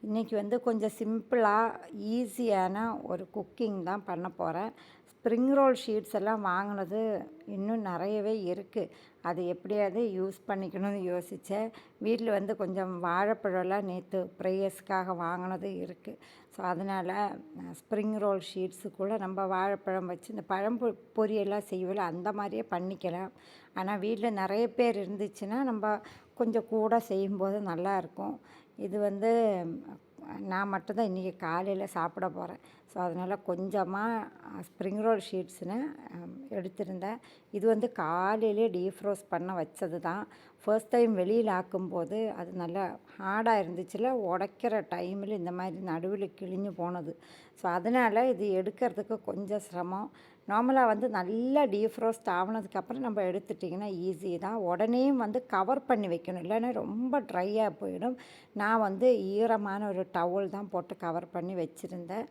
இன்றைக்கி வந்து கொஞ்சம் சிம்பிளாக ஈஸியான ஒரு குக்கிங் தான் பண்ண போகிறேன். ஸ்ப்ரிங் ரோல் ஷீட்ஸ் எல்லாம் வாங்கினது இன்னும் நிறையவே இருக்குது. அது எப்படியாவது யூஸ் பண்ணிக்கணும்னு யோசித்தேன். வீட்டில் வந்து கொஞ்சம் வாழைப்பழம்லாம் நேற்று ப்ரேயர்ஸ்க்காக வாங்கினது இருக்குது. ஸோ அதனால் ஸ்ப்ரிங் ரோல் ஷீட்ஸுக்குள்ளே நம்ம வாழைப்பழம் வச்சு இந்த பொரியெல்லாம் செய்வோம்ல, அந்த மாதிரியே பண்ணிக்கலாம். ஆனால் வீட்டில் நிறைய பேர் இருந்துச்சுன்னா நம்ம கொஞ்சம் கூட செய்யும்போது நல்லாயிருக்கும். இது வந்து நான் மட்டும்தான் இன்றைக்கி காலையில் சாப்பிட போகிறேன். ஸோ அதனால் கொஞ்சமாக ஸ்ப்ரிங் ரோல் ஷீட்ஸ்னு எடுத்திருந்தேன். இது வந்து காலையிலே டீஃப்ரோஸ்ட் பண்ண வச்சது தான். ஃபர்ஸ்ட் டைம் வெளியில் ஆக்கும்போது அது நல்லா ஹார்டாக இருந்துச்சுல, உடைக்கிற டைமில் இந்த மாதிரி நடுவில் கிழிஞ்சு போனது. ஸோ அதனால் இது எடுக்கிறதுக்கு கொஞ்சம் சிரமம். நார்மலாக வந்து நல்லா டீஃப்ரோஸ்ட் ஆகினதுக்கப்புறம் நம்ம எடுத்துட்டிங்கன்னா ஈஸி தான். உடனே வந்து கவர் பண்ணி வைக்கணும், இல்லைன்னா ரொம்ப ட்ரையாக போயிடும். நான் வந்து ஈரமான ஒரு டவல் தான் போட்டு கவர் பண்ணி வச்சுருந்தேன்.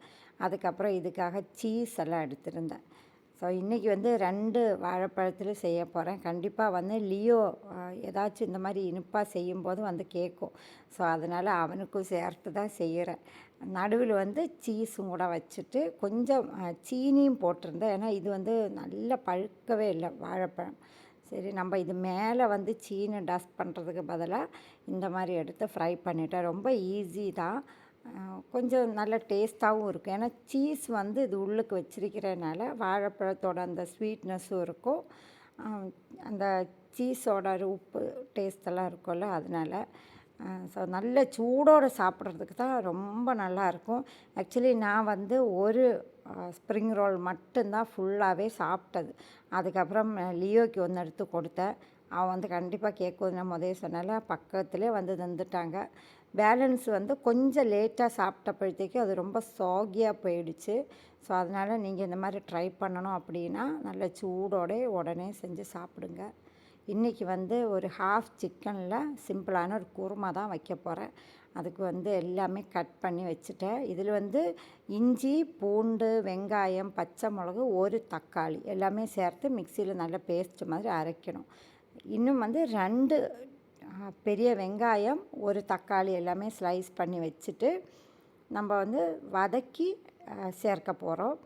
அதுக்கப்புறம் இதுக்காக சீஸ் எல்லாம் எடுத்திருந்தேன். ஸோ இன்றைக்கி வந்து 2 வாழைப்பழத்தில் செய்ய போகிறேன். கண்டிப்பாக வந்து லியோ ஏதாச்சும் இந்த மாதிரி இனிப்பாக செய்யும்போது வந்து கேட்கும். ஸோ அதனால் அவனுக்கும் சேர்த்து தான் செய்கிறேன். நடுவில் வந்து சீஸும் கூட வச்சுட்டு கொஞ்சம் சீனியும் போட்டிருந்தேன். ஏன்னா இது வந்து நல்லா பழுக்கவே இல்லை வாழைப்பழம். சரி, நம்ம இது மேலே வந்து சீனி டஸ்ட் பண்ணுறதுக்கு பதிலாக இந்த மாதிரி எடுத்து ஃப்ரை பண்ணிட்டேன். ரொம்ப ஈஸி தான். கொஞ்சம் நல்ல டேஸ்ட்டாகவும் இருக்கும். ஏன்னா சீஸ் வந்து இது உள்ளுக்கு வச்சிருக்கிறதுனால வாழைப்பழத்தோட அந்த ஸ்வீட்னஸும் இருக்கும். அந்த சீஸோட உப்பு டேஸ்ட்டெல்லாம் இருக்கும்ல, அதனால் ஸோ நல்ல சூடோடு சாப்பிட்றதுக்கு தான் ரொம்ப நல்லாயிருக்கும். ஆக்சுவலி நான் வந்து ஒரு ஸ்ப்ரிங் ரோல் மட்டும்தான் ஃபுல்லாகவே சாப்பிட்டது. அதுக்கப்புறம் லியோக்கு ஒன்று எடுத்து கொடுத்தேன். அவன் வந்து கண்டிப்பாக கேட்குது, நான் முதல்ல சொன்னால பக்கத்துலேயே வந்து தந்துட்டாங்க. பேலன்ஸ் வந்து கொஞ்சம் லேட்டாக சாப்பிட்டப்பழത്തേக்கு அது ரொம்ப சாகியாக போயிடுச்சு. ஸோ அதனால் நீங்கள் இந்த மாதிரி ட்ரை பண்ணணும் அப்படின்னா நல்ல சூடோடே உடனே செஞ்சு சாப்பிடுங்க. இன்றைக்கி வந்து ஒரு ஹாஃப் சிக்கனில் சிம்பிளான ஒரு குருமா தான் வைக்க போகிறேன். அதுக்கு வந்து எல்லாமே கட் பண்ணி வச்சுட்டேன். இதில் வந்து இஞ்சி, பூண்டு, வெங்காயம், பச்சை மிளகு, ஒரு தக்காளி எல்லாமே சேர்த்து மிக்சியில் நல்லா பேஸ்ட் மாதிரி அரைக்கணும். இன்னும் வந்து 2 பெரிய வெங்காயம், ஒரு தக்காளி எல்லாமே ஸ்லைஸ் பண்ணி வச்சுட்டு நம்ம வந்து வதக்கி சேர்க்க போகிறோம்.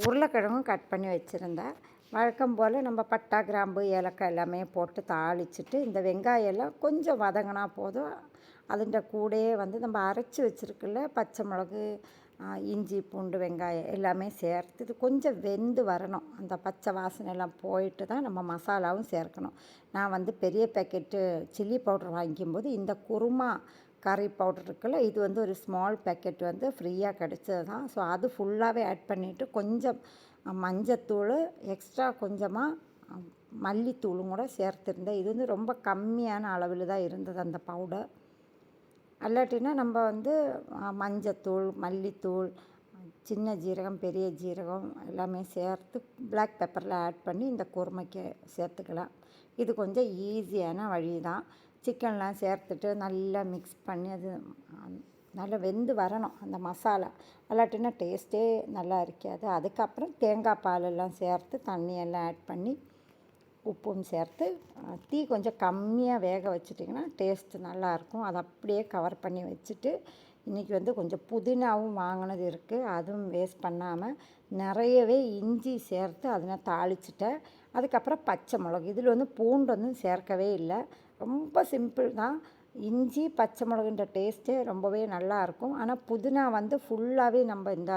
உருளைக்கிழங்கும் கட் பண்ணி வச்சுருந்தேன். வழக்கம் போல் நம்ம பட்டை, கிராம்பு, ஏலக்காய் எல்லாமே போட்டு தாளிச்சிட்டு இந்த வெங்காயம் எல்லாம் கொஞ்சம் வதங்கினா போதும். அதுன்ற கூடயே வந்து நம்ம அரைச்சி வச்சுருக்குல்ல பச்சை மிளகு, இஞ்சி, பூண்டு, வெங்காயம் எல்லாமே சேர்த்து இது கொஞ்சம் வெந்து வரணும். அந்த பச்சை வாசனை எல்லாம் போயிட்டு தான் நம்ம மசாலாவும் சேர்க்கணும். நான் வந்து பெரிய பேக்கெட்டு சில்லி பவுடர் வாங்கிக்கும்போது இந்த குருமா கறி பவுடர் இருக்குல்ல, இது வந்து ஒரு ஸ்மால் பேக்கெட் வந்து ஃப்ரீயாக கிடச்சது தான். ஸோ அது ஃபுல்லாகவே ஆட் பண்ணிவிட்டு கொஞ்சம் மஞ்சத்தூள், எக்ஸ்ட்ரா கொஞ்சமாக மல்லித்தூளும் கூட சேர்த்துருந்தேன். இது வந்து ரொம்ப கம்மியான அளவில் தான் இருந்தது அந்த பவுடர். அல்லாட்டினா நம்ம வந்து மஞ்சத்தூள், மல்லித்தூள், சின்ன ஜீரகம், பெரிய ஜீரகம் எல்லாமே சேர்த்து பிளாக் பெப்பரில் ஆட் பண்ணி இந்த குருமைக்கு சேர்த்துக்கலாம். இது கொஞ்சம் ஈஸியான வழி தான். சிக்கன்லாம் சேர்த்துட்டு நல்லா மிக்ஸ் பண்ணி அது நல்லா வெந்து வரணும் அந்த மசாலா. அல்லாட்டினா டேஸ்ட்டே நல்லா இருக்காது. அதுக்கப்புறம் தேங்காய் பாலெல்லாம் சேர்த்து தண்ணியெல்லாம் ஆட் பண்ணி உப்பும் சேர்த்து தீ கொஞ்சம் கம்மியாக வேக வச்சிட்டிங்கன்னா டேஸ்ட்டு நல்லாயிருக்கும். அதை அப்படியே கவர் பண்ணி வச்சுட்டு இன்றைக்கி வந்து கொஞ்சம் புதினாவும் வாங்கினது இருக்குது. அதுவும் வேஸ்ட் பண்ணாமல் நிறையவே இஞ்சி சேர்த்து அதை தாளிச்சிட்டேன். அதுக்கப்புறம் பச்சை மிளகு, இதில் வந்து பூண்டு வந்து சேர்க்கவே இல்லை. ரொம்ப சிம்பிள் தான். இஞ்சி, பச்சை மிளகுன்ற டேஸ்ட்டே ரொம்பவே நல்லாயிருக்கும். ஆனால் புதினா வந்து ஃபுல்லாகவே நம்ம இந்த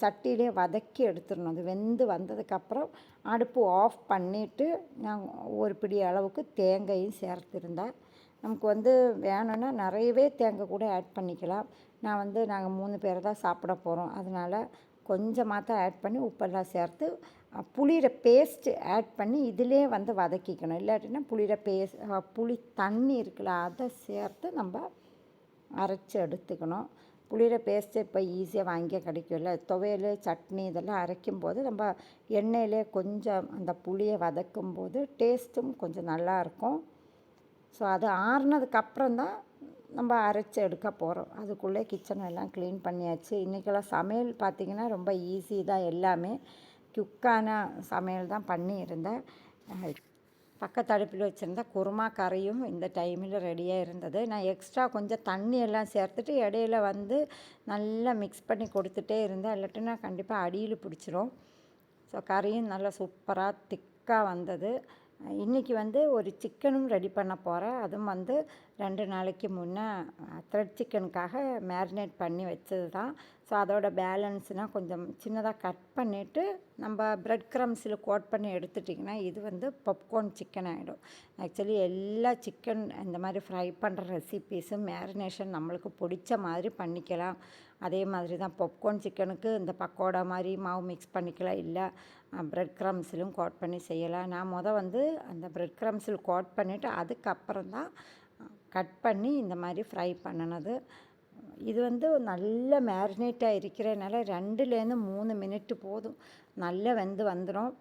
சட்டியிலே வதக்கி எடுத்துடணும். அது வெந்து வந்ததுக்கப்புறம் அடுப்பு ஆஃப் பண்ணிவிட்டு நான் ஒரு பிடி அளவுக்கு தேங்காயும் சேர்த்துருந்தேன். நமக்கு வந்து வேணும்னா நிறையவே தேங்காய் கூட ஆட் பண்ணிக்கலாம். நான் வந்து நாங்கள் 3 பேர் தான் சாப்பிட போகிறோம். அதனால் கொஞ்சமாக தான் ஆட் பண்ணி உப்பெல்லாம் சேர்த்து புளியிற பேஸ்ட்டு ஆட் பண்ணி இதிலே வந்து வதக்கிக்கணும். இல்லாட்டினா புளி தண்ணி இருக்குல்ல, அதை சேர்த்து நம்ம அரைச்சி எடுத்துக்கணும். புளியிற பேஸ்ட்டு இப்போ ஈஸியாக வாங்கியே கிடைக்கும்ல. துவையல், சட்னி இதெல்லாம் அரைக்கும்போது நம்ம எண்ணெயிலே கொஞ்சம் அந்த புளியை வதக்கும்போது டேஸ்ட்டும் கொஞ்சம் நல்லாயிருக்கும். ஸோ அது ஆறுனதுக்கப்புறம் தான் நம்ம அரைச்சி எடுக்க போகிறோம். அதுக்குள்ளே கிச்சன் எல்லாம் க்ளீன் பண்ணியாச்சு. இன்றைக்கெல்லாம் சமையல் பார்த்திங்கன்னா ரொம்ப ஈஸி தான். எல்லாமே குயிக்கான சமையல் தான் பண்ணியிருந்தேன். பக்கத்து அடுப்பில் வச்சுருந்தா குருமா கறியும் இந்த டைமில் ரெடியாக இருந்தது. நான் எக்ஸ்ட்ரா கொஞ்சம் தண்ணி எல்லாம் சேர்த்துட்டு இடையில வந்து நல்லா மிக்ஸ் பண்ணி கொடுத்துட்டே இருந்தேன். இல்லாட்டினா கண்டிப்பாக அடியில் பிடிச்சிரும். ஸோ கறியும் நல்லா சூப்பராக திக்காக வந்தது. இன்றைக்கி வந்து ஒரு சிக்கனும் ரெடி பண்ண போகிறேன். அதுவும் வந்து 2 நாளைக்கு முன்னே த்ரெட் சிக்கனுக்காக மேரினேட் பண்ணி வச்சது தான். ஸோ அதோட பேலன்ஸ்னால் கொஞ்சம் சின்னதாக கட் பண்ணிவிட்டு நம்ம ப்ரெட் க்ரம்ஸில் கோட் பண்ணி எடுத்துட்டிங்கன்னா இது வந்து பாப்கார்ன் சிக்கன் ஆகிடும். ஆக்சுவலி எல்லா சிக்கன் இந்த மாதிரி ஃப்ரை பண்ணுற ரெசிபீஸும் மேரினேஷன் நம்மளுக்கு பிடிச்ச மாதிரி பண்ணிக்கலாம். அதே மாதிரி தான் பாப்கார்ன் சிக்கனுக்கு இந்த பக்கோடா மாதிரி மாவு மிக்ஸ் பண்ணிக்கலாம், இல்லை ப்ரெட் க்ரம்ஸிலும் கோட் பண்ணி செய்யலாம். நான் வந்து அந்த ப்ரெட் க்ரம்ஸில் கோட் பண்ணிவிட்டு அதுக்கப்புறம் தான் கட் பண்ணி இந்த மாதிரி ஃப்ரை பண்ணினது. இது வந்து நல்ல மேரினேட்டாக இருக்கிறதுனால 2லேருந்து 3 மினிட்டு போதும், நல்லா வெந்து வந்துடும்.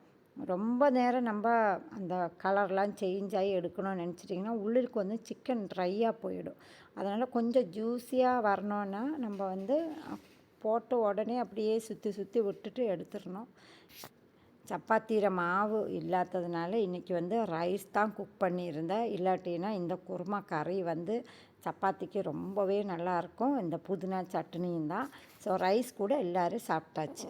ரொம்ப நேரம் நம்ம அந்த கலர்லாம் சேஞ்ச் ஆகி எடுக்கணும்னு நினச்சிட்டிங்கன்னா உள்ளுக்கு வந்து சிக்கன் ட்ரையாக போயிடும். அதனால் கொஞ்சம் ஜூஸியாக வரணுன்னா நம்ம வந்து போட்ட உடனே அப்படியே சுற்றி சுற்றி விட்டுட்டு எடுத்துடணும். சப்பாத்தியில் மாவு இல்லாததுனால இன்றைக்கி வந்து ரைஸ் தான் குக் பண்ணியிருந்தேன். இல்லாட்டினா இந்த குருமா கறி வந்து சப்பாத்திக்கு ரொம்பவே நல்லாயிருக்கும். இந்த புதினா சட்னியும் தான். ஸோ ரைஸ் கூட எல்லோரும் சாப்பிட்டாச்சு.